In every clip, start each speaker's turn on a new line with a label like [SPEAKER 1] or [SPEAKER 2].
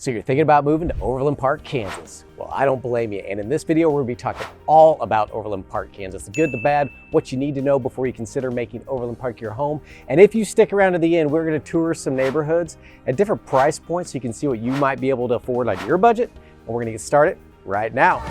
[SPEAKER 1] So you're thinking about moving to Overland Park, Kansas. Well, I don't blame you. And in this video, we're gonna be talking all about Overland Park, Kansas. The good, the bad, what you need to know before you consider making Overland Park your home. And if you stick around to the end, we're gonna tour some neighborhoods at different price points so you can see what you might be able to afford on your budget. And we're gonna get started right now.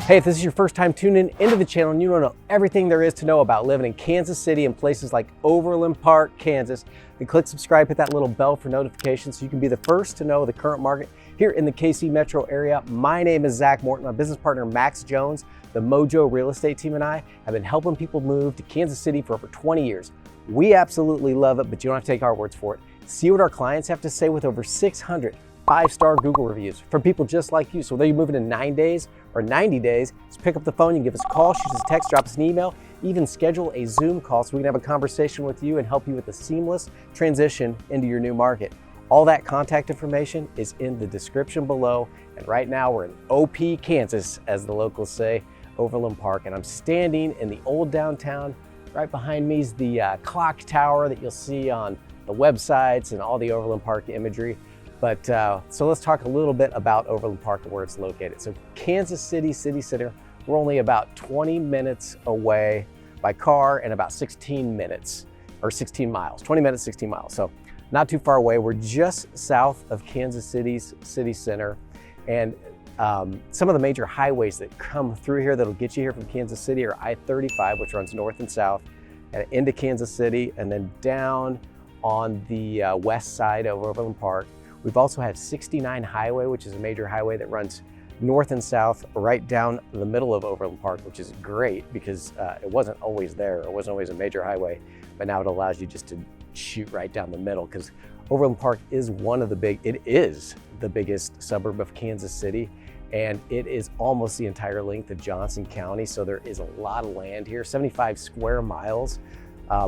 [SPEAKER 1] Hey, if this is your first time tuning into the channel and you want to know everything there is to know about living in Kansas City and places like Overland Park, Kansas, then click subscribe, hit that little bell for notifications so you can be the first to know the current market here in the KC metro area. My name is Zach Morton. My business partner, Max Jones, the Mojo Real Estate team, and I have been helping people move to Kansas City for over 20 years. We absolutely love it, but you don't have to take our words for it. See what our clients have to say with over 600 5-star Google reviews from people just like you. So whether you're moving in 9 days or 90 days, just pick up the phone, you can give us a call, shoot us a text, drop us an email, even schedule a Zoom call so we can have a conversation with you and help you with a seamless transition into your new market. All that contact information is in the description below. And right now we're in OP, Kansas, as the locals say, Overland Park. And I'm standing in the old downtown. Right behind me is the clock tower that you'll see on the websites and all the Overland Park imagery. But so let's talk a little bit about Overland Park and where it's located. So Kansas City City Center, we're only about 20 minutes away by car and about 16 minutes or 16 miles, 20 minutes, 16 miles. So not too far away. We're just south of Kansas City's city center. And some of the major highways that come through here that'll get you here from Kansas City are I-35, which runs north and south and into Kansas City, and then down on the west side of Overland Park. We've also had 69 Highway, which is a major highway that runs north and south right down the middle of Overland Park, which is great because it wasn't always there. It wasn't always a major highway, but now it allows you just to shoot right down the middle because Overland Park is it is the biggest suburb of Kansas City, and it is almost the entire length of Johnson County. So there is a lot of land here, 75 square miles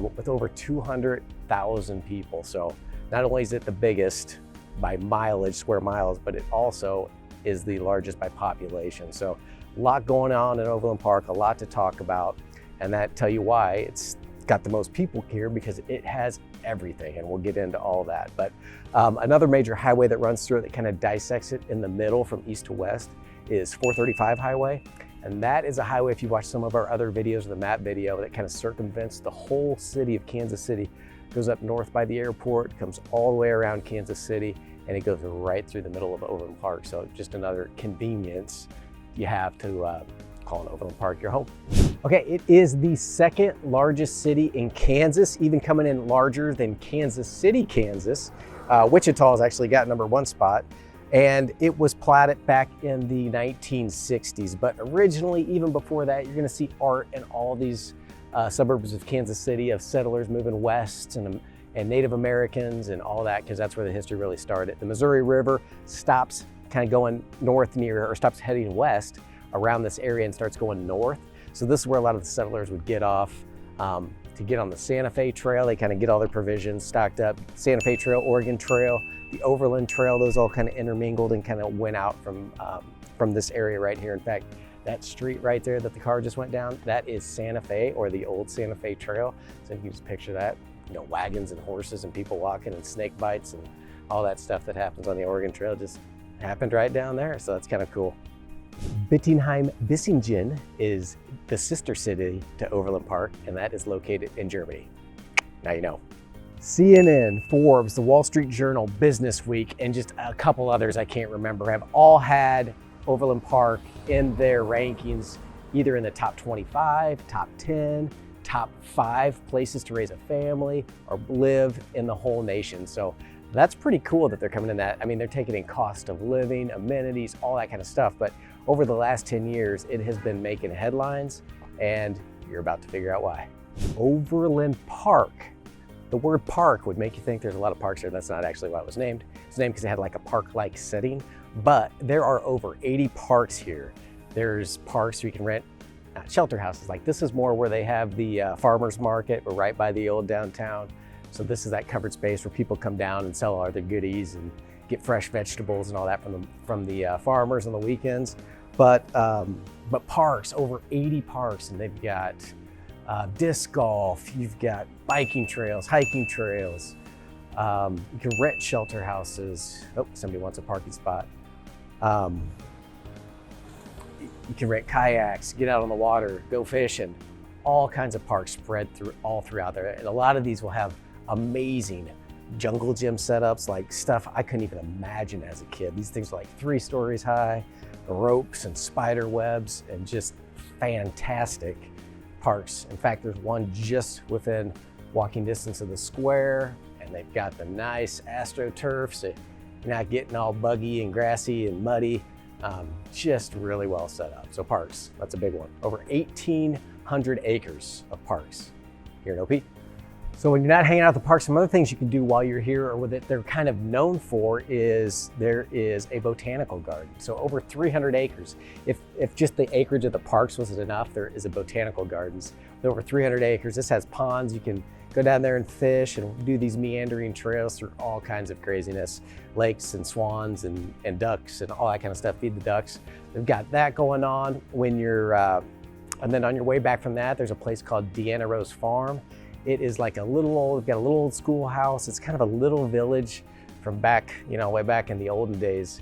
[SPEAKER 1] with over 200,000 people. So not only is it the biggest by mileage, square miles, but it also is the largest by population. So a lot going on in Overland Park, a lot to talk about, and that tell you why it's got the most people here, because it has everything, and we'll get into all that. But another major highway that runs through it that kind of dissects it in the middle from east to west is 435 Highway. And that is a highway, if you watch some of our other videos, the map video, that kind of circumvents the whole city of Kansas City, goes up north by the airport, comes all the way around Kansas City, and it goes right through the middle of Overland Park. So just another convenience you have to call an Overland Park your home. Okay, it is the second largest city in Kansas, even coming in larger than Kansas City, Kansas. Wichita has actually got #1 spot, and it was platted back in the 1960s. But originally, even before that, you're gonna see art in all these suburbs of Kansas City, of settlers moving west and Native Americans and all that, because that's where the history really started. The Missouri River stops kind of going north or stops heading west around this area and starts going north. So this is where a lot of the settlers would get off to get on the Santa Fe Trail. They kind of get all their provisions stocked up. Santa Fe Trail, Oregon Trail, the Overland Trail, those all kind of intermingled and kind of went out from this area right here. In fact, that street right there that the car just went down, that is Santa Fe, or the old Santa Fe Trail. So you can just picture that, you know, wagons and horses and people walking and snake bites and all that stuff that happens on the Oregon Trail just happened right down there. So that's kind of cool. Bittingheim-Bissingen is the sister city to Overland Park, and that is located in Germany. Now you know. CNN, Forbes, the Wall Street Journal, Business Week, and just a couple others I can't remember have all had Overland Park in their rankings, either in the top 25, top 10, top 5 places to raise a family or live in the whole nation. So that's pretty cool that they're coming in that. I mean, they're taking in cost of living, amenities, all that kind of stuff. But over the last 10 years, it has been making headlines, and you're about to figure out why. Overland Park. The word park would make you think there's a lot of parks there. That's not actually why it was named. It's named because it had like a park-like setting, but there are over 80 parks here. There's parks where you can rent shelter houses. Like this is more where they have the farmer's market. We're right by the old downtown. So this is that covered space where people come down and sell all their goodies and get fresh vegetables and all that from the farmers on the weekends. But parks, over 80 parks, and they've got disc golf, you've got biking trails, hiking trails. You can rent shelter houses. Oh, somebody wants a parking spot. You can rent kayaks, get out on the water, go fishing. All kinds of parks spread all throughout there. And a lot of these will have amazing jungle gym setups, like stuff I couldn't even imagine as a kid. These things are like 3 stories high, ropes and spider webs, and just fantastic parks. In fact, there's one just within walking distance of the square, and they've got the nice AstroTurf, so you're not getting all buggy and grassy and muddy. Just really well set up. So parks, that's a big one. Over 1,800 acres of parks here in OP. So when you're not hanging out at the park, some other things you can do while you're here, or that they're kind of known for, is there is a botanical garden. So over 300 acres. If just the acreage of the parks wasn't enough, there is a botanical gardens. With over 300 acres. This has ponds. You can go down there and fish and do these meandering trails through all kinds of craziness. Lakes and swans and ducks and all that kind of stuff. Feed the ducks. They've got that going on. When you're, and then on your way back from that, there's a place called Deanna Rose Farm. It is like a little old, we've got a little old schoolhouse. It's kind of a little village from back, way back in the olden days,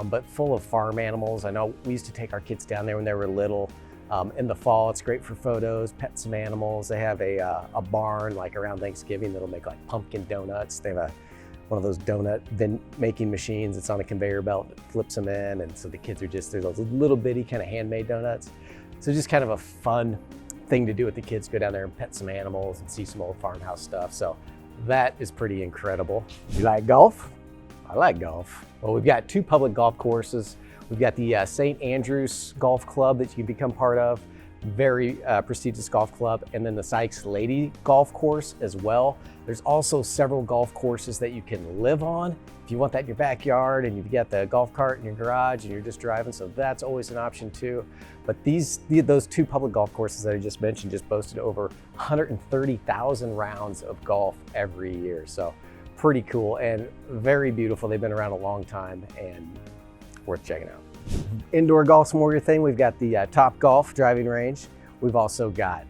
[SPEAKER 1] but full of farm animals. I know we used to take our kids down there when they were little. In the fall, it's great for photos, pet some animals. They have a barn like around Thanksgiving that'll make like pumpkin donuts. They have one of those donut making machines. It's on a conveyor belt that flips them in. And so the kids are there's those little bitty kind of handmade donuts. So just kind of a fun thing to do with the kids, go down there and pet some animals and see some old farmhouse stuff. So that is pretty incredible. You like golf? I like golf. Well, we've got 2 public golf courses. We've got the St. Andrews Golf Club that you can become part of, very prestigious golf club, and then the Sykes Lady Golf Course as well. There's also several golf courses that you can live on if you want that in your backyard, and you've got the golf cart in your garage and you're just driving, so that's always an option too. But those 2 public golf courses that I just mentioned just boasted over 130,000 rounds of golf every year. So pretty cool and very beautiful. They've been around a long time and worth checking out. Indoor golf's more your thing. We've got the Top Golf driving range. We've also got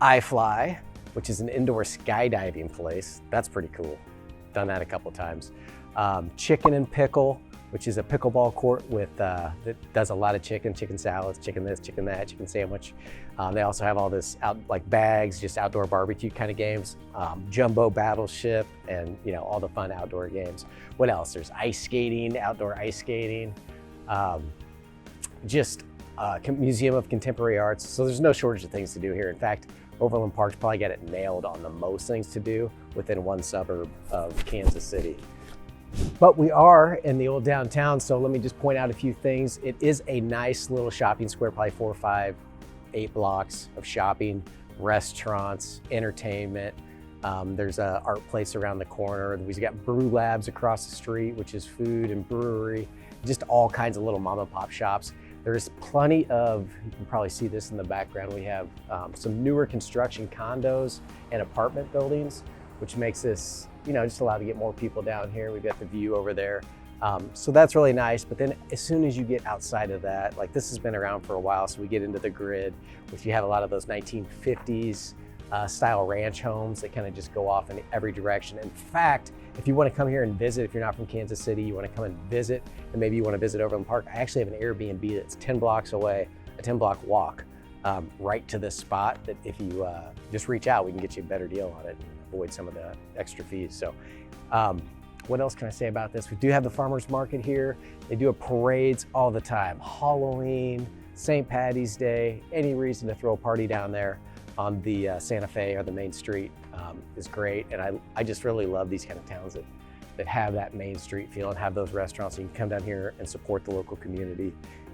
[SPEAKER 1] iFly, which is an indoor skydiving place. That's pretty cool. Done that a couple times. Chicken and Pickle, which is a pickleball court with that does a lot of chicken salads, chicken this, chicken that, chicken sandwich. They also have all this like bags, just outdoor barbecue kind of games, jumbo battleship, and all the fun outdoor games. What else? There's ice skating, outdoor ice skating. Museum of Contemporary Arts. So there's no shortage of things to do here. In fact, Overland Park's probably got it nailed on the most things to do within one suburb of Kansas City. But we are in the old downtown, so let me just point out a few things. It is a nice little shopping square, probably 4, 5, 8 blocks of shopping, restaurants, entertainment. There's an art place around the corner. We've got Brew Labs across the street, which is food and brewery, just all kinds of little mom and pop shops. There's plenty of, you can probably see this in the background, we have some newer construction condos and apartment buildings, which makes this, just allow to get more people down here. We've got the view over there. So that's really nice. But then as soon as you get outside of that, like this has been around for a while, so we get into the grid, which you have a lot of those 1950s style ranch homes that kind of just go off in every direction. In fact, if you want to come here and visit, if you're not from Kansas City, you want to come and visit, and maybe you want to visit Overland Park, I actually have an Airbnb that's 10 blocks away, a 10-block walk right to this spot, that if you just reach out, we can get you a better deal on it and avoid some of the extra fees. So what else can I say about this? We do have the farmers market here. They do parades all the time. Halloween, St. Patty's Day, any reason to throw a party down there on the Santa Fe or the main street is great. And I just really love these kind of towns that have that main street feel and have those restaurants. So you can come down here and support the local community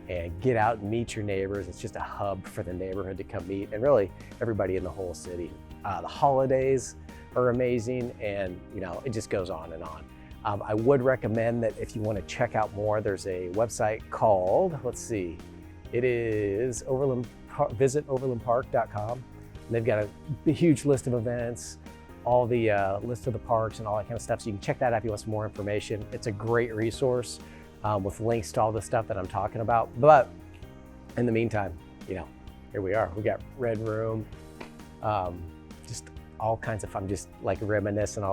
[SPEAKER 1] and get out and meet your neighbors. It's just a hub for the neighborhood to come meet, and really everybody in the whole city. The holidays are amazing, and it just goes on and on. I would recommend that if you want to check out more, there's a website called, it is visit overlandpark.com. And they've got a huge list of events, all the list of the parks and all that kind of stuff. So you can check that out if you want some more information. It's a great resource with links to all the stuff that I'm talking about. But in the meantime, here we are. We got Red Room, just all kinds of fun, just like reminiscing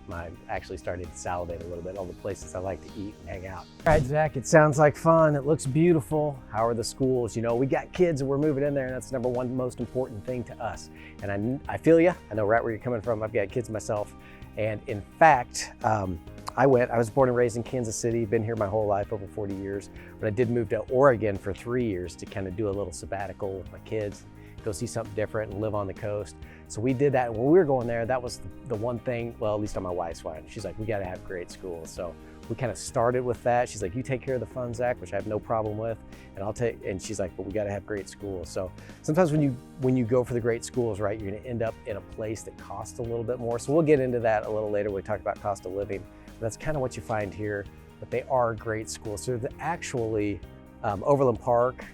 [SPEAKER 1] I actually started to salivate a little bit, all the places I like to eat and hang out. All right, Zach, it sounds like fun. It looks beautiful. How are the schools? We got kids and we're moving in there, and that's number one most important thing to us. And I feel you. I know right where you're coming from. I've got kids myself. And in fact, I was born and raised in Kansas City, been here my whole life, over 40 years. But I did move to Oregon for 3 years to kind of do a little sabbatical with my kids, go see something different and live on the coast. So we did that. When we were going there, that was the one thing, well, at least on my wife's mind. She's like, we got to have great schools. So we kind of started with that. She's like, you take care of the fun, Zach, which I have no problem with. And she's like, but we got to have great schools. So sometimes when you go for the great schools, right, you're going to end up in a place that costs a little bit more. So we'll get into that a little later when we talk about cost of living. But that's kind of what you find here, but they are great schools. So actually, Overland Park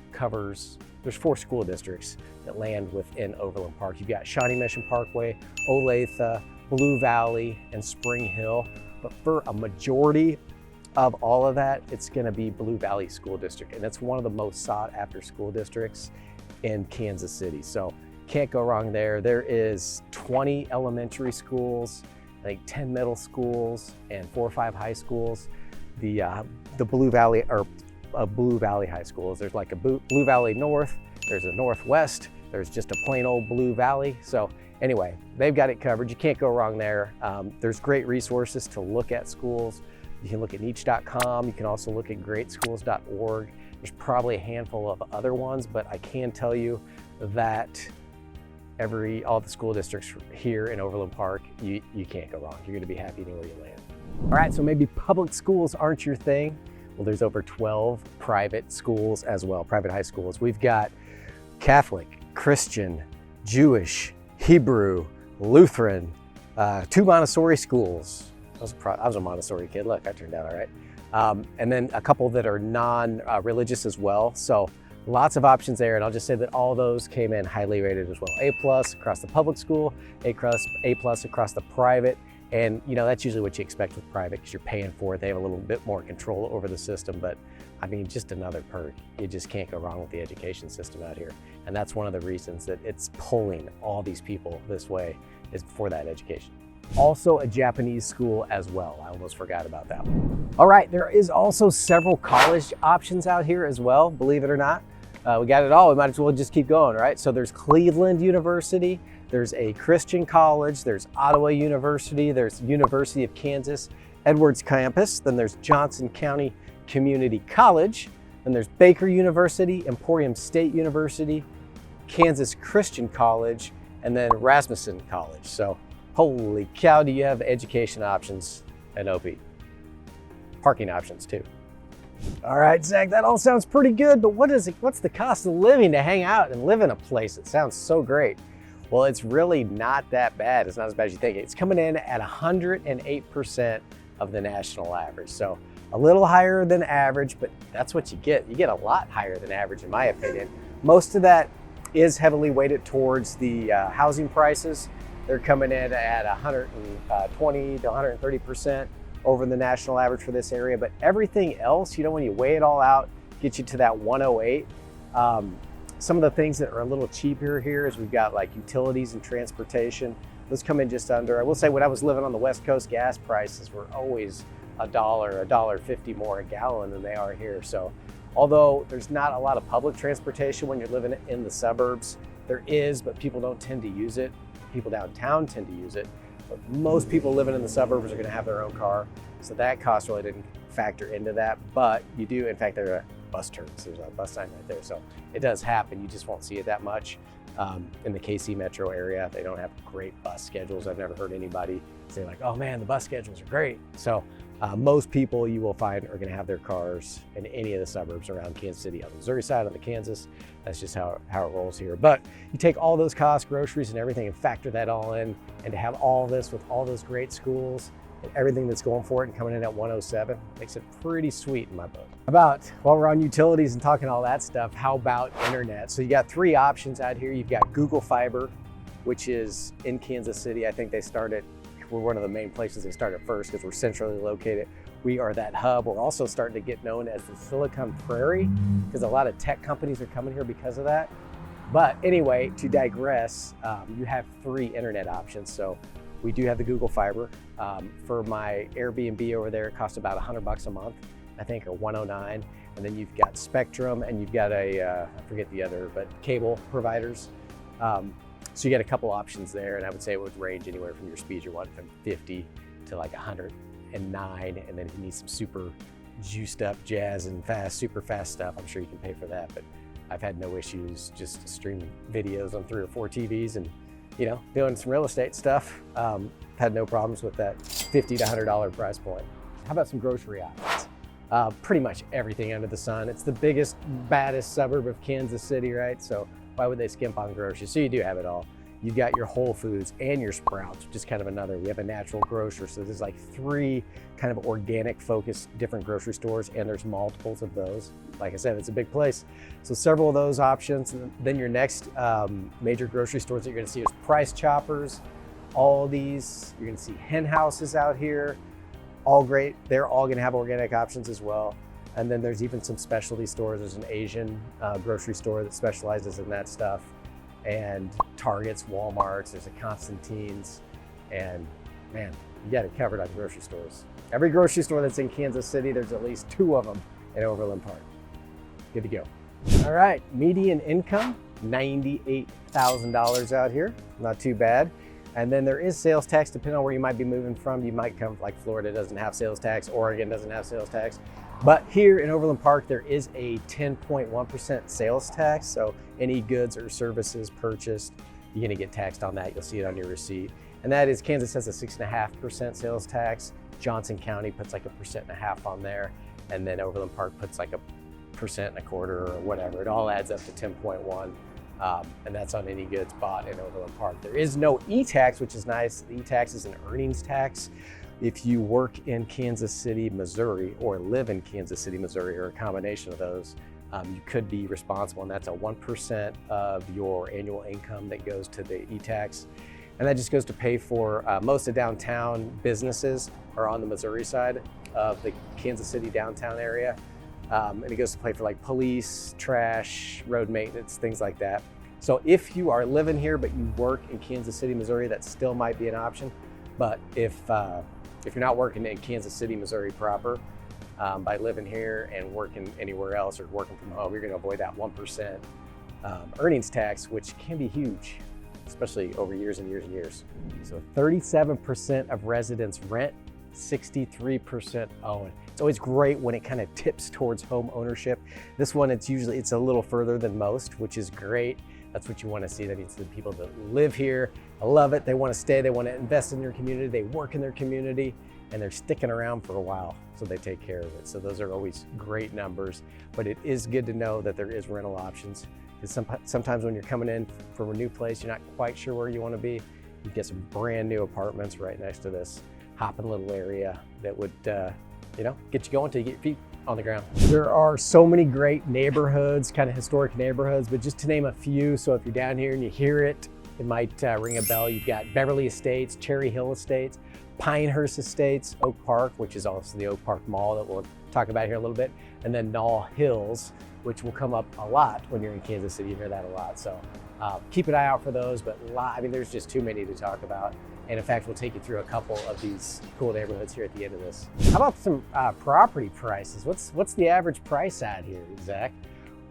[SPEAKER 1] there's 4 school districts that land within Overland Park. You've got Shawnee Mission Parkway, Olathe, Blue Valley, and Spring Hill. But for a majority of all of that, it's gonna be Blue Valley School District. And it's one of the most sought after school districts in Kansas City. So can't go wrong there. There is 20 elementary schools, I think 10 middle schools, and 4 or 5 high schools. The Blue Valley, or Blue Valley High Schools. There's like a Blue Valley North, there's a Northwest, there's just a plain old Blue Valley. So anyway, they've got it covered. You can't go wrong there. There's great resources to look at schools. You can look at niche.com. You can also look at greatschools.org. There's probably a handful of other ones, but I can tell you that all the school districts here in Overland Park, you can't go wrong. You're gonna be happy anywhere you land. All right, so maybe public schools aren't your thing. Well, there's over 12 private schools as well, private high schools. We've got Catholic, Christian, Jewish, Hebrew, Lutheran, 2 Montessori schools. I was a Montessori kid. Look, I turned out all right. And then a couple that are non-religious as well. So lots of options there. And I'll just say that all those came in highly rated as well. A+ across the public school, A+ across the private. And that's usually what you expect with private because you're paying for it. They have a little bit more control over the system, but I mean, just another perk. You just can't go wrong with the education system out here. And that's one of the reasons that it's pulling all these people this way, is for that education. Also a Japanese school as well. I almost forgot about that one. All right, there is also several college options out here as well, believe it or not. We got it all, we might as well just keep going, right? So there's Cleveland University, there's a Christian college, there's Ottawa University, there's University of Kansas Edwards Campus, then there's Johnson County Community College, then there's Baker University, Emporium State University, Kansas Christian College, and then Rasmussen College. So holy cow, do you have education options at OP. Parking options too. All right, Zach, that all sounds pretty good, but what's the cost of living to hang out and live in a place? It sounds so great. Well, it's really not that bad. It's not as bad as you think. It's coming in at 108% of the national average. So a little higher than average, but that's what you get. You get a lot higher than average, in my opinion. Most of that is heavily weighted towards the housing prices. They're coming in at 120 to 130% over the national average for this area. But everything else, when you weigh it all out, gets you to that 108. Some of the things that are a little cheaper here is we've got like utilities and transportation. Those come in just under. I will say when I was living on the West Coast, gas prices were always $1.50 more a gallon than they are here. So although there's not a lot of public transportation when you're living in the suburbs, there is, but people don't tend to use it. People downtown tend to use it, but most people living in the suburbs are gonna have their own car. So that cost really didn't factor into that, but you do, in fact, there are bus turns. There's a bus sign right there. So it does happen. You just won't see it that much. In the KC metro area, they don't have great bus schedules. I've never heard anybody say like, oh man, the bus schedules are great. So most people you will find are gonna have their cars in any of the suburbs around Kansas City. On the Missouri side, on the Kansas, that's just how it rolls here. But you take all those costs, groceries and everything, and factor that all in, and to have all this with all those great schools, and everything that's going for it and coming in at 107 makes it pretty sweet in my book. While we're on utilities and talking all that stuff, how about internet? So you got 3 options out here. You've got Google Fiber, which is in Kansas City. I think we're one of the main places they started first because we're centrally located. We are that hub. We're also starting to get known as the Silicon Prairie because a lot of tech companies are coming here because of that. But anyway, to digress, you have 3 internet options. So we do have the Google Fiber. For my Airbnb over there, it costs about $100 a month, I think, or $109. And then you've got Spectrum, and you've got I forget the other, but cable providers. So you got a couple options there, and I would say it would range anywhere from your speeds you want from 50 to like 109. And then if you need some super juiced up jazz and super fast stuff, I'm sure you can pay for that. But I've had no issues just streaming videos on 3 or 4 TVs and, you know, doing some real estate stuff. Had no problems with that $50 to $100 price point. How about some grocery options? Pretty much everything under the sun. It's the biggest, baddest suburb of Kansas City, right? So why would they skimp on groceries? So you do have it all. You've got your Whole Foods and your Sprouts, which is kind of another. We have a natural grocer. So there's like 3 kind of organic focused different grocery stores, and there's multiples of those. Like I said, it's a big place. So several of those options. And then your next major grocery stores that you're gonna see is Price Choppers, Aldi's. You're gonna see hen houses out here. All great. They're all gonna have organic options as well. And then there's even some specialty stores. There's an Asian grocery store that specializes in that stuff. And Targets, Walmarts, there's a Constantine's. And man, you got it covered on grocery stores. Every grocery store that's in Kansas City, there's at least 2 of them in Overland Park. Good to go. All right, median income, $98,000 out here. Not too bad. And then there is sales tax, depending on where you might be moving from. You might come, like Florida doesn't have sales tax, Oregon doesn't have sales tax. But here in Overland Park, there is a 10.1% sales tax. So any goods or services purchased, you're gonna get taxed on that. You'll see it on your receipt. And that is, Kansas has a 6.5% sales tax. Johnson County puts like 1.5% on there. And then Overland Park puts like 1.25% or whatever. It all adds up to 10.1. And that's on any goods bought in Overland Park. There is no e-tax, which is nice. The e-tax is an earnings tax. If you work in Kansas City, Missouri, or live in Kansas City, Missouri, or a combination of those, you could be responsible, and that's a 1% of your annual income that goes to the e-tax. And that just goes to pay for most of downtown businesses are on the Missouri side of the Kansas City downtown area. And it goes to pay for like police, trash, road maintenance, things like that. So if you are living here, but you work in Kansas City, Missouri, that still might be an option. But if you're not working in Kansas City, Missouri proper, by living here and working anywhere else or working from home, you're gonna avoid that 1% earnings tax, which can be huge, especially over years and years and years. So 37% of residents rent, 63% own. It's always great when it kind of tips towards home ownership. This one, it's a little further than most, which is great. That's what you want to see. That means the people that live here, I love it. They want to stay, they want to invest in their community, they work in their community, and they're sticking around for a while, so they take care of it. So those are always great numbers, but it is good to know that there is rental options. Because sometimes when you're coming in from a new place, you're not quite sure where you want to be. You get some brand new apartments right next to this hopping little area that would get you going till you get your feet on the ground. There are so many great neighborhoods, kind of historic neighborhoods, but just to name a few, so if you're down here and you hear it, it might ring a bell. You've got Beverly Estates, Cherry Hill Estates, Pinehurst Estates, Oak Park, which is also the Oak Park Mall that we'll talk about here a little bit, and then Knoll Hills, which will come up a lot when you're in Kansas City. You hear that a lot. So keep an eye out for those, but there's just too many to talk about. And in fact, we'll take you through a couple of these cool neighborhoods here at the end of this. How about some property prices? What's the average price out here, Zach?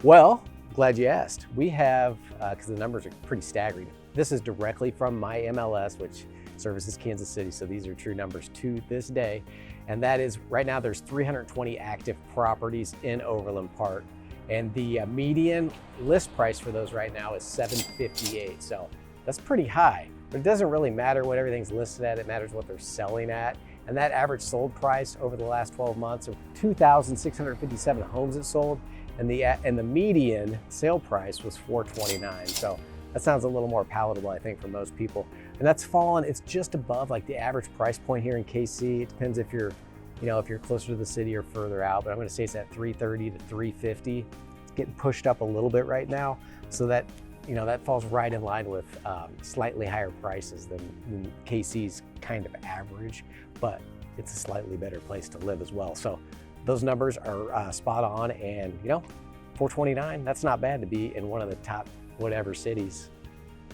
[SPEAKER 1] Well, glad you asked. We have, because the numbers are pretty staggering. This is directly from my MLS, which services Kansas City. So these are true numbers to this day. And that is, right now there's 320 active properties in Overland Park. And the median list price for those right now is $758. So that's pretty high. But it doesn't really matter what everything's listed at, it matters what they're selling at. And that average sold price over the last 12 months of 2,657 homes that sold, and the median sale price was $429. So that sounds a little more palatable, I think, for most people. And that's fallen, it's just above like the average price point here in KC. It depends if you're closer to the city or further out, but I'm gonna say it's at $330 to $350. It's getting pushed up a little bit right now. So that falls right in line with slightly higher prices than KC's kind of average, but it's a slightly better place to live as well. So those numbers are spot on, and 429, that's not bad to be in one of the top whatever cities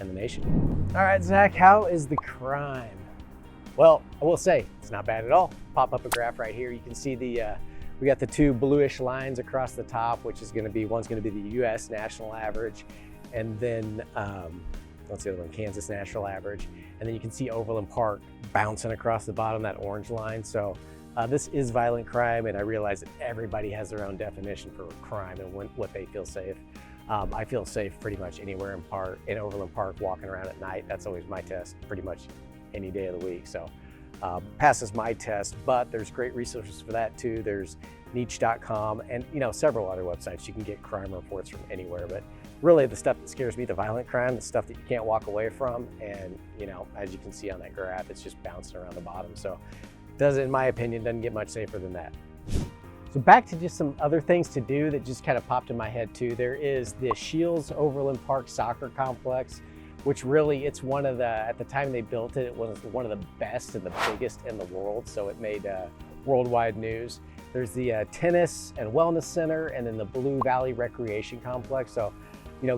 [SPEAKER 1] in the nation. All right, Zach, how is the crime? Well, I will say it's not bad at all. Pop up a graph right here. You can see we got the two bluish lines across the top, which is one's gonna be the US national average, and then what's the other one? Kansas national average. And then you can see Overland Park bouncing across the bottom, that orange line. So this is violent crime, and I realize that everybody has their own definition for crime and what they feel safe. I feel safe pretty much anywhere in Overland Park, walking around at night. That's always my test, pretty much any day of the week. So passes my test, but there's great resources for that too. There's niche.com and several other websites. You can get crime reports from anywhere, but really the stuff that scares me, the violent crime, the stuff that you can't walk away from, and as you can see on that graph, it's just bouncing around the bottom. So in my opinion, doesn't get much safer than that. So back to just some other things to do that just kind of popped in my head too. There is the Shields Overland Park soccer complex, which really, it's one of at the time they built it, it was one of the best and the biggest in the world. So it made worldwide news. There's the tennis and wellness center, and then the Blue Valley Recreation Complex. So,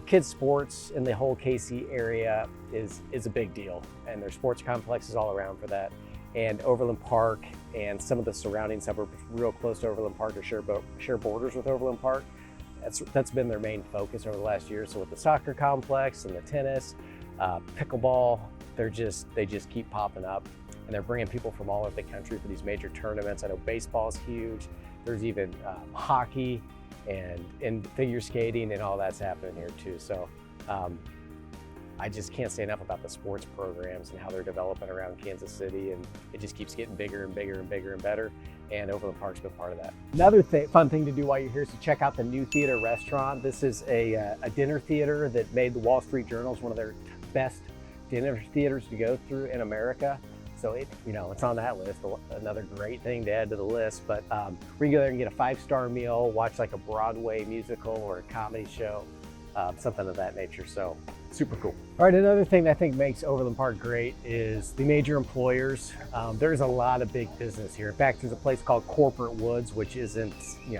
[SPEAKER 1] kids sports in the whole KC area is a big deal. And there's sports complexes all around for that. And Overland Park and some of the surrounding suburbs real close to Overland Park or share borders with Overland Park. That's been their main focus over the last year. So with the soccer complex and the tennis, pickleball, they just keep popping up, and they're bringing people from all over the country for these major tournaments. I know baseball is huge. There's even hockey and figure skating, and all that's happening here too. So I just can't say enough about the sports programs and how they're developing around Kansas City, and it just keeps getting bigger and bigger and bigger and better. And Overland Park's been part of that. Another fun thing to do while you're here is to check out the New Theater Restaurant. This is a dinner theater that made the Wall Street Journal one of their best dinner theaters to go through in America. So it's on that list. Another great thing to add to the list. But we can go there and get a 5-star meal, watch like a Broadway musical or a comedy show, something of that nature. So super cool. All right, another thing that I think makes Overland Park great is the major employers. There's a lot of big business here. In fact, there's a place called Corporate Woods, which isn't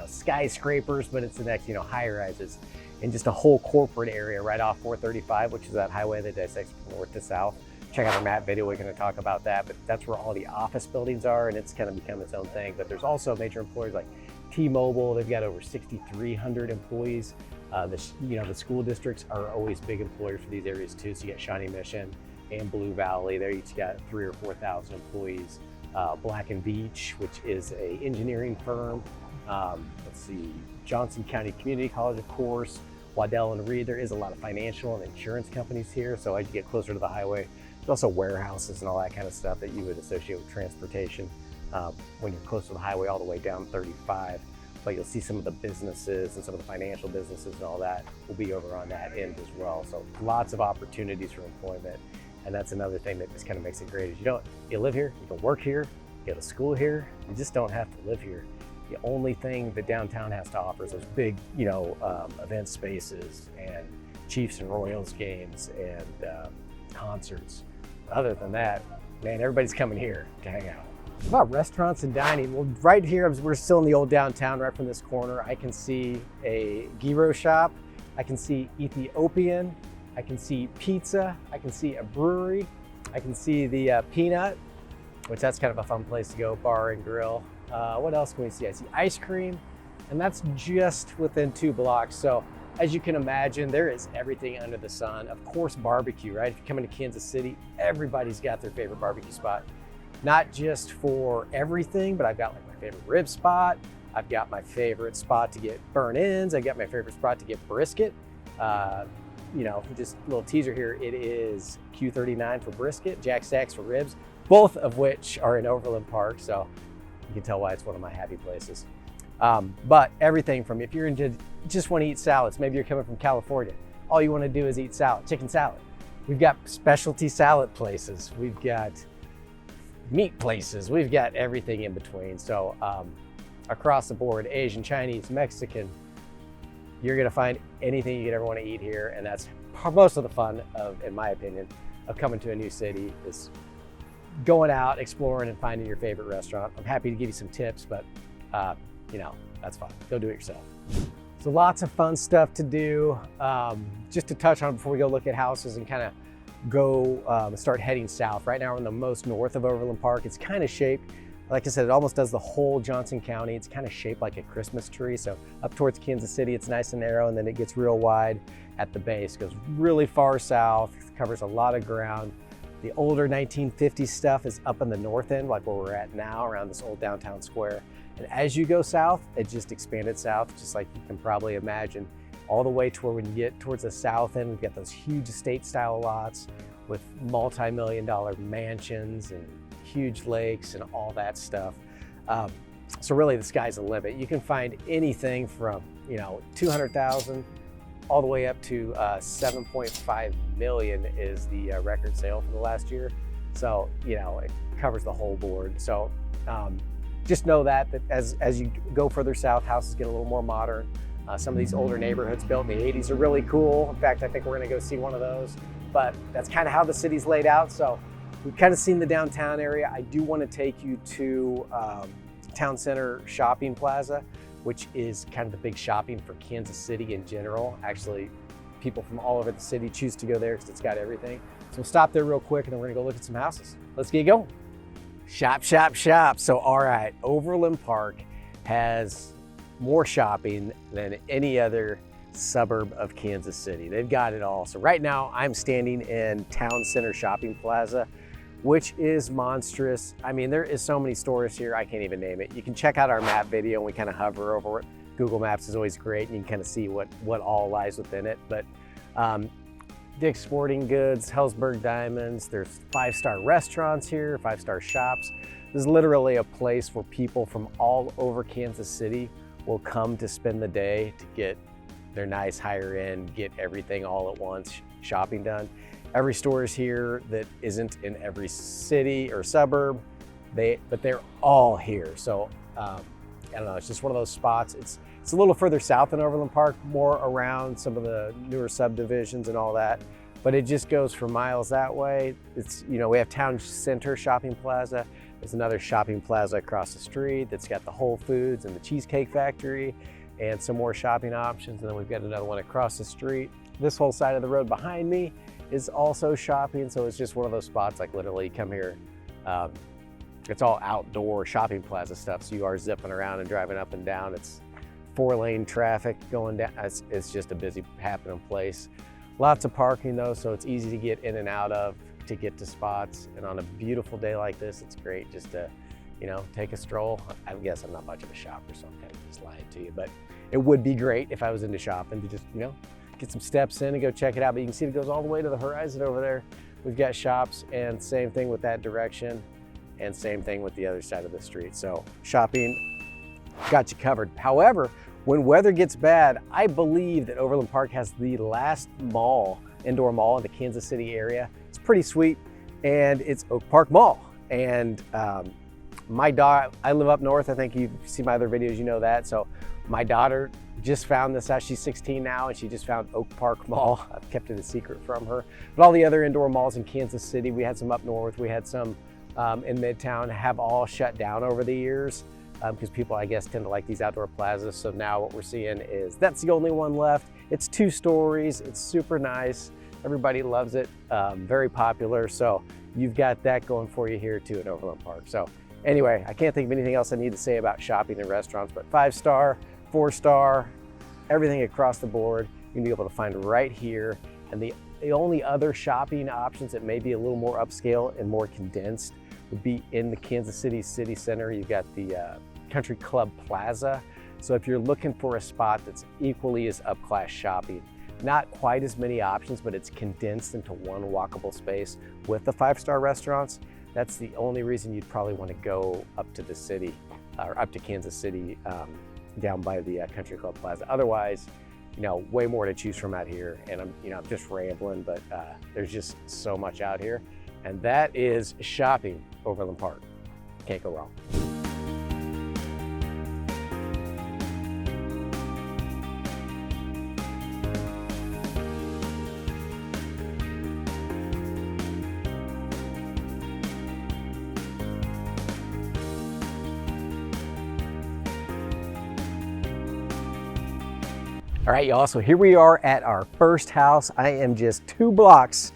[SPEAKER 1] skyscrapers, but it's the next high rises, and just a whole corporate area right off 435, which is that highway that dissects from north to south. Check out our map video, we're going to talk about that, but that's where all the office buildings are, and it's kind of become its own thing. But there's also major employers like T-Mobile. They've got over 6,300 employees. The school districts are always big employers for these areas too. So you got Shawnee Mission and Blue Valley. They each got 3,000 or 4,000 employees. Black & Veatch, which is a engineering firm. Let's see, Johnson County Community College, of course. Waddell & Reed. There is a lot of financial and insurance companies here. So as you get closer to the highway, there's also warehouses and all that kind of stuff that you would associate with transportation when you're close to the highway all the way down 35. But you'll see some of the businesses and some of the financial businesses and all that will be over on that end as well. So lots of opportunities for employment. And that's another thing that just kind of makes it great is you live here, you can work here, you go to school here, you just don't have to live here. The only thing that downtown has to offer is those big, event spaces and Chiefs and Royals games and concerts. Other than that, man, everybody's coming here to hang out. About restaurants and dining, well, right here, we're still in the old downtown. Right from this corner, I can see a gyro shop, I can see Ethiopian, I can see pizza, I can see a brewery, I can see the Peanut, which that's kind of a fun place to go, bar and grill. What else can we see? I see ice cream, and that's just within 2 blocks. So as you can imagine, there is everything under the sun. Of course, barbecue, right? If you come into Kansas City, everybody's got their favorite barbecue spot. Not just for everything, but I've got like my favorite rib spot. I've got my favorite spot to get burnt ends. I've got my favorite spot to get brisket. Just a little teaser here. It is Q39 for brisket, Jack Stacks for ribs, both of which are in Overland Park. So you can tell why it's one of my happy places. But everything from, if you're into, just want to eat salads, maybe you're coming from California, all you want to do is eat salad, chicken salad. We've got specialty salad places. We've got meat places. We've got everything in between. So across the board, Asian, Chinese, Mexican, you're gonna find anything you could ever want to eat here. And that's most of the fun of, in my opinion, of coming to a new city, is going out, exploring, and finding your favorite restaurant. I'm happy to give you some tips, but you know, that's fine. Go do it yourself. So lots of fun stuff to do. Just to touch on before we go look at houses and kind of go start heading south. Right now we're in the most north of Overland Park. It's kind of shaped, like I said, it almost does the whole Johnson County. It's kind of shaped like a Christmas tree. So up towards Kansas City, it's nice and narrow, and then it gets real wide at the base. Goes really far south, covers a lot of ground. The older 1950s stuff is up in the north end, like where we're at now, around this old downtown square. And as you go south, it just expanded south, just like you can probably imagine, all the way to where when you get towards the south end, we've got those huge estate style lots with multi-million-dollar mansions and huge lakes and all that stuff. So really the sky's the limit. You can find anything from, you know, 200,000 all the way up to 7.5 million is the record sale for the last year. So, you know, it covers the whole board. So just know that as you go further south, houses get a little more modern. Some of these older neighborhoods built in the 80s are really cool. In fact, I think we're gonna go see one of those, but that's kind of how the city's laid out. So we've kind of seen the downtown area. I do want to take you to Town Center Shopping Plaza, which is kind of the big shopping for Kansas City in general. Actually, people from all over the city choose to go there because it's got everything. So we'll stop there real quick and then we're gonna go look at some houses. Let's get going. Shop, shop, shop. So all right, Overland Park has more shopping than any other suburb of Kansas City. They've got it all. So right now I'm standing in Town Center Shopping Plaza, which is monstrous. I mean, there is so many stores here, I can't even name it. You can check out our map video and we kind of hover over it. Google Maps is always great and you can kind of see what all lies within it. But Dick's Sporting Goods, Hellsberg Diamonds, there's 5-star restaurants here, 5-star shops. This is literally a place where people from all over Kansas City will come to spend the day to get their nice higher end, get everything all at once, shopping done. Every store is here that isn't in every city or suburb, but they're all here. So I don't know, it's just one of those spots. It's a little further south than Overland Park, more around some of the newer subdivisions and all that, but it just goes for miles that way. It's, you know, we have Town Center Shopping Plaza. There's another shopping plaza across the street that's got the Whole Foods and the Cheesecake Factory and some more shopping options. And then we've got another one across the street. This whole side of the road behind me is also shopping. So it's just one of those spots, like literally you come here, it's all outdoor shopping plaza stuff. So you are zipping around and driving up and down. It's 4-lane traffic going down. It's just a busy happening place. Lots of parking though, so it's easy to get in and out of, to get to spots. And on a beautiful day like this, it's great just to, you know, take a stroll. I guess I'm not much of a shopper, so I'm kind of just lying to you, but it would be great if I was into shopping to just, you know, get some steps in and go check it out. But you can see it goes all the way to the horizon over there. We've got shops, and same thing with that direction, and same thing with the other side of the street. So shopping got you covered. However, when weather gets bad, I believe that Overland Park has the last indoor mall in the Kansas City area. It's pretty sweet, and it's Oak Park Mall. And my daughter, I live up north. I think you've seen my other videos, you know that. So my daughter just found this out. She's 16 now, and she just found Oak Park Mall. I've kept it a secret from her. But all the other indoor malls in Kansas City, we had some up north, we had some in Midtown, have all shut down over the years because people, I guess, tend to like these outdoor plazas. So now what we're seeing is that's the only one left. It's 2 stories. It's super nice. Everybody loves it. Very popular. So you've got that going for you here too at Overland Park. So anyway, I can't think of anything else I need to say about shopping and restaurants, but 5-star, 4-star, everything across the board, you're gonna be able to find right here. And the only other shopping options that may be a little more upscale and more condensed would be in the Kansas City City Center. You've got the Country Club Plaza. So if you're looking for a spot that's equally as up-class shopping, not quite as many options, but it's condensed into one walkable space with the 5-star restaurants, that's the only reason you'd probably want to go up to the city, or up to Kansas City, down by the Country Club Plaza. Otherwise, you know, way more to choose from out here. And I'm just rambling, but there's just so much out here. And that is shopping Overland Park. Can't go wrong. All right, y'all, so here we are at our first house. I am just 2 blocks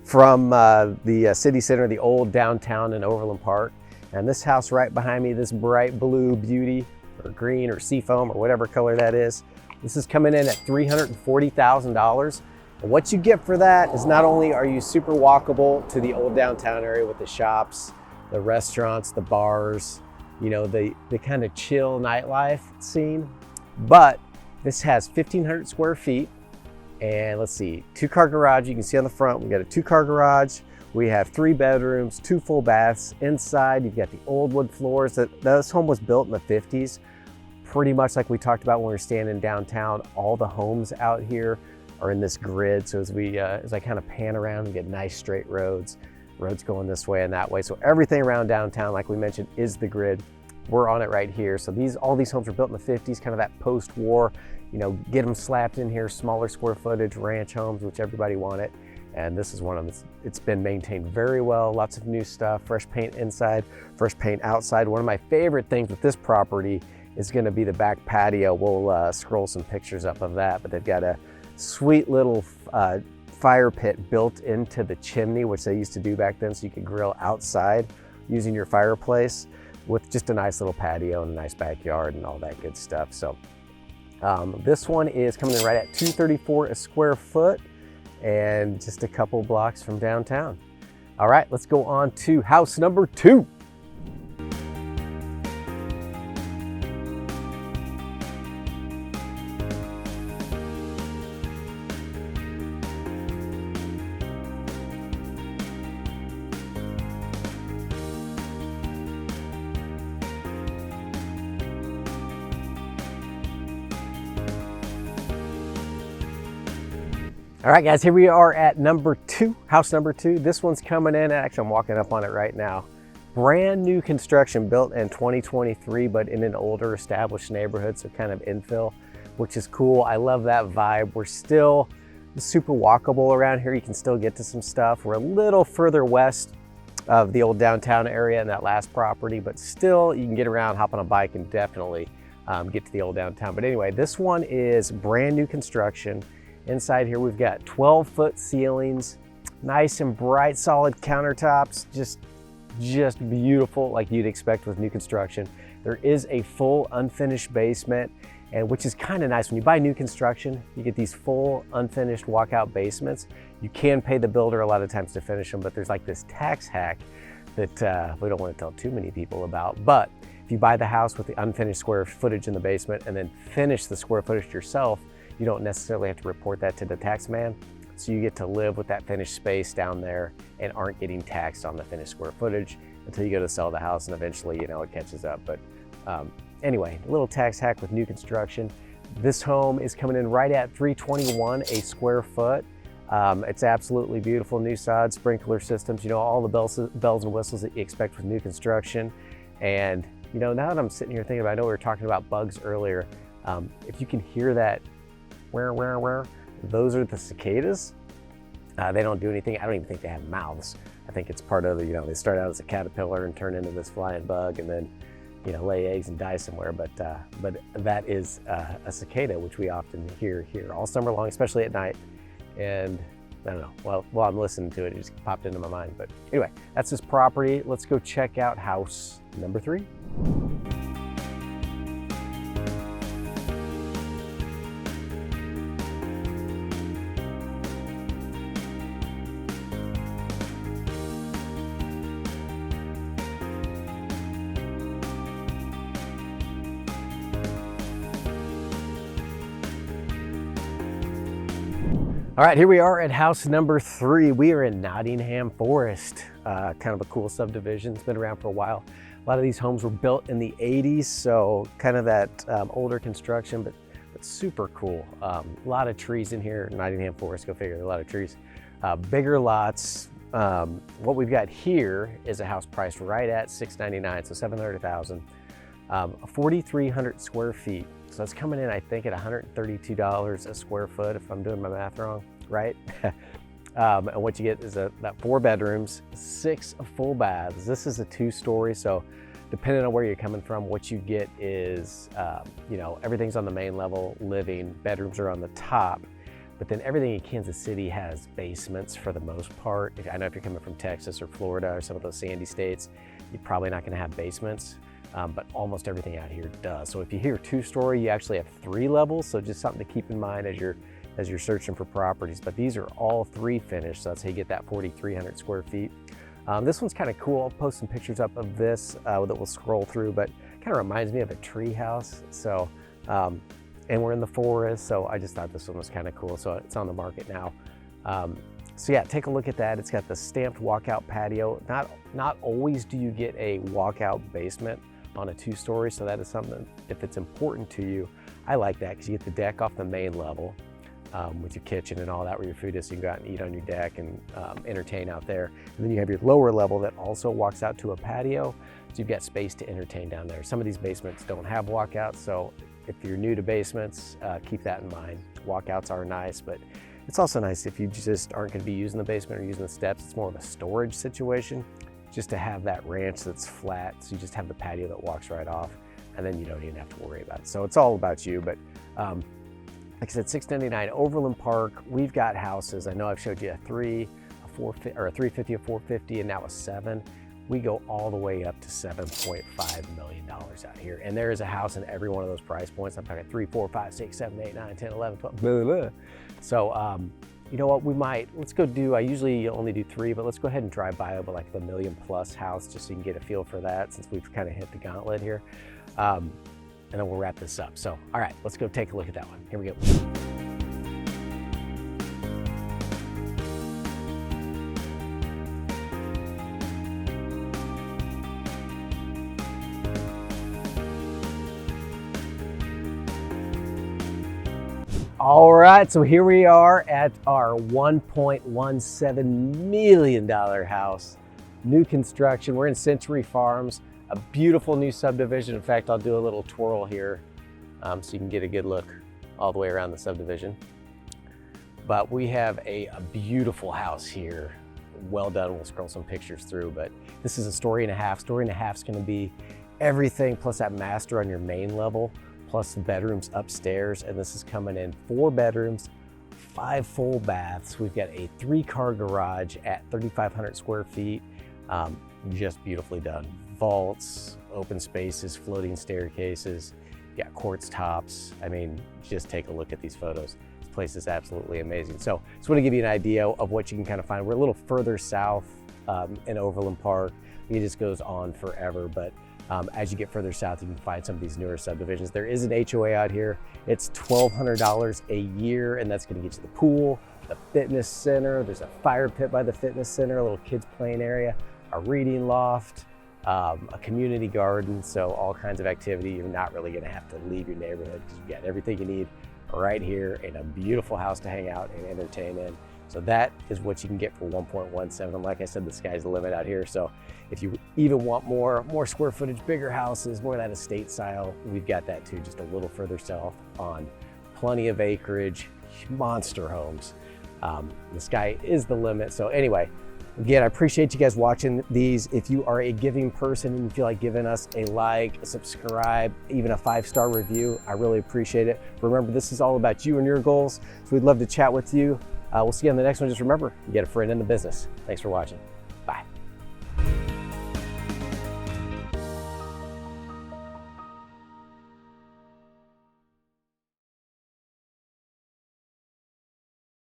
[SPEAKER 1] from the city center, the old downtown in Overland Park. And this house right behind me, this bright blue beauty, or green or seafoam or whatever color that is, this is coming in at $340,000. And what you get for that is not only are you super walkable to the old downtown area with the shops, the restaurants, the bars, you know, the kind of chill nightlife scene, but this has 1,500 square feet, and let's see, 2-car garage. You can see on the front, we got a 2-car garage. We have 3 bedrooms, 2 full baths. Inside, you've got the old wood floors. This home was built in the 50s, pretty much like we talked about when we were standing downtown. All the homes out here are in this grid. So as I kind of pan around, we get nice straight roads going this way and that way. So everything around downtown, like we mentioned, is the grid. We're on it right here. So all these homes were built in the 50s, kind of that post-war, you know, get them slapped in here, smaller square footage ranch homes, which everybody wanted. And this is one of them. It's been maintained very well, lots of new stuff, fresh paint inside, fresh paint outside. One of my favorite things with this property is gonna be the back patio. We'll scroll some pictures up of that, but they've got a sweet little fire pit built into the chimney, which they used to do back then, so you could grill outside using your fireplace, with just a nice little patio and a nice backyard and all that good stuff. So this one is coming in right at $234 a square foot and just a couple blocks from downtown. All right, let's go on to house number 2. All right, guys, here we are at number 2, house number 2. This one's coming in, actually I'm walking up on it right now. Brand new construction, built in 2023, but in an older established neighborhood, so kind of infill, which is cool. I love that vibe. We're still super walkable around here. You can still get to some stuff. We're a little further west of the old downtown area in that last property, but still you can get around, hop on a bike, and definitely get to the old downtown. But anyway, this one is brand new construction. Inside here, we've got 12-foot ceilings, nice and bright, solid countertops, just beautiful, like you'd expect with new construction. There is a full unfinished basement, and which is kind of nice. When you buy new construction, you get these full unfinished walkout basements. You can pay the builder a lot of times to finish them, but there's like this tax hack that we don't want to tell too many people about. But if you buy the house with the unfinished square footage in the basement and then finish the square footage yourself, you don't necessarily have to report that to the tax man. So you get to live with that finished space down there and aren't getting taxed on the finished square footage until you go to sell the house, and eventually, you know, it catches up. But anyway, a little tax hack with new construction. This home is coming in right at $321 a square foot. It's absolutely beautiful, new sod, sprinkler systems, you know, all the bells and whistles that you expect with new construction. And, you know, now that I'm sitting here thinking about, I know we were talking about bugs earlier. If you can hear that, where, those are the cicadas. They don't do anything. I don't even think they have mouths. I think it's part of the, you know, they start out as a caterpillar and turn into this flying bug and then, you know, lay eggs and die somewhere. But that is a cicada, which we often hear here all summer long, especially at night. And I don't know, well, while I'm listening to it, it just popped into my mind. But anyway, that's this property. Let's go check out house number 3. All right, here we are at house number 3. We are in Nottingham Forest, kind of a cool subdivision. It's been around for a while. A lot of these homes were built in the 80s, so kind of that older construction, but super cool. A lot of trees in here. Nottingham Forest, go figure, a lot of trees. Bigger lots. What we've got here is a house priced right at $699, so $700,000. 4,300 square feet. So that's coming in, I think, at $132 a square foot, if I'm doing my math wrong, right? And what you get is that 4 bedrooms, 6 full baths. This is a 2-story, so depending on where you're coming from, what you get is, everything's on the main level, living, bedrooms are on the top. But then everything in Kansas City has basements for the most part. I know if you're coming from Texas or Florida or some of those sandy states, you're probably not gonna have basements, but almost everything out here does. So if you hear 2-story, you actually have 3 levels. So just something to keep in mind as you're searching for properties. But these are all 3 finished, so that's how you get that 4,300 square feet. This one's kind of cool. I'll post some pictures up of this that we'll scroll through, but kind of reminds me of a tree house. So, and we're in the forest, so I just thought this one was kind of cool. So it's on the market now. So yeah, take a look at that. It's got the stamped walkout patio. Not always do you get a walkout basement on a 2-story, so that is something, if it's important to you, I like that because you get the deck off the main level with your kitchen and all that where your food is, so you can go out and eat on your deck and entertain out there. And then you have your lower level that also walks out to a patio, so you've got space to entertain down there. Some of these basements don't have walkouts, so if you're new to basements, keep that in mind. Walkouts are nice, but it's also nice if you just aren't going to be using the basement or using the steps. It's more of a storage situation, just to have that ranch that's flat, so you just have the patio that walks right off, and then you don't even have to worry about it. So it's all about you, but like I said, $699 Overland Park. We've got houses. I know I've showed you a 3, a 350, a 450, and now a 7. We go all the way up to $7.5 million out here. And there is a house in every one of those price points. I'm talking 3, 4, 5, 6, 7, 8, 9, 10, 11, 12, blah, blah, blah. So, you know what, let's go do, I usually only do 3, but let's go ahead and drive by over like the $1 million+ house, just so you can get a feel for that, since we've kind of hit the gauntlet here. And then we'll wrap this up. So, all right, let's go take a look at that one. Here we go. All right, so here we are at our $1.17 million house, new construction. We're in Century Farms, a beautiful new subdivision. In fact, I'll do a little twirl here so you can get a good look all the way around the subdivision. But we have a beautiful house here, well done. We'll scroll some pictures through, but this is a story and a half. Story and a half is gonna be everything plus that master on your main level, plus the bedrooms upstairs. And this is coming in 4 bedrooms, 5 full baths. We've got a 3-car garage at 3,500 square feet. Just beautifully done. Vaults, open spaces, floating staircases, you got quartz tops. I mean, just take a look at these photos. This place is absolutely amazing. So just want to give you an idea of what you can kind of find. We're a little further south in Overland Park. It just goes on forever, but as you get further south, you can find some of these newer subdivisions. There is an HOA out here. It's $1,200 a year, and that's gonna get you the pool, the fitness center. There's a fire pit by the fitness center, a little kids playing area, a reading loft, a community garden. So all kinds of activity. You're not really gonna have to leave your neighborhood because you've got everything you need right here in a beautiful house to hang out and entertain in. So that is what you can get for 1.17. And like I said, the sky's the limit out here. So if you even want more square footage, bigger houses, more of that estate style, we've got that too, just a little further south on plenty of acreage, monster homes. The sky is the limit. So anyway, again, I appreciate you guys watching these. If you are a giving person and you feel like giving us a like, a subscribe, even a 5-star review, I really appreciate it. Remember, this is all about you and your goals. So we'd love to chat with you. We'll see you on the next one. Just remember, you get a friend in the business. Thanks for watching.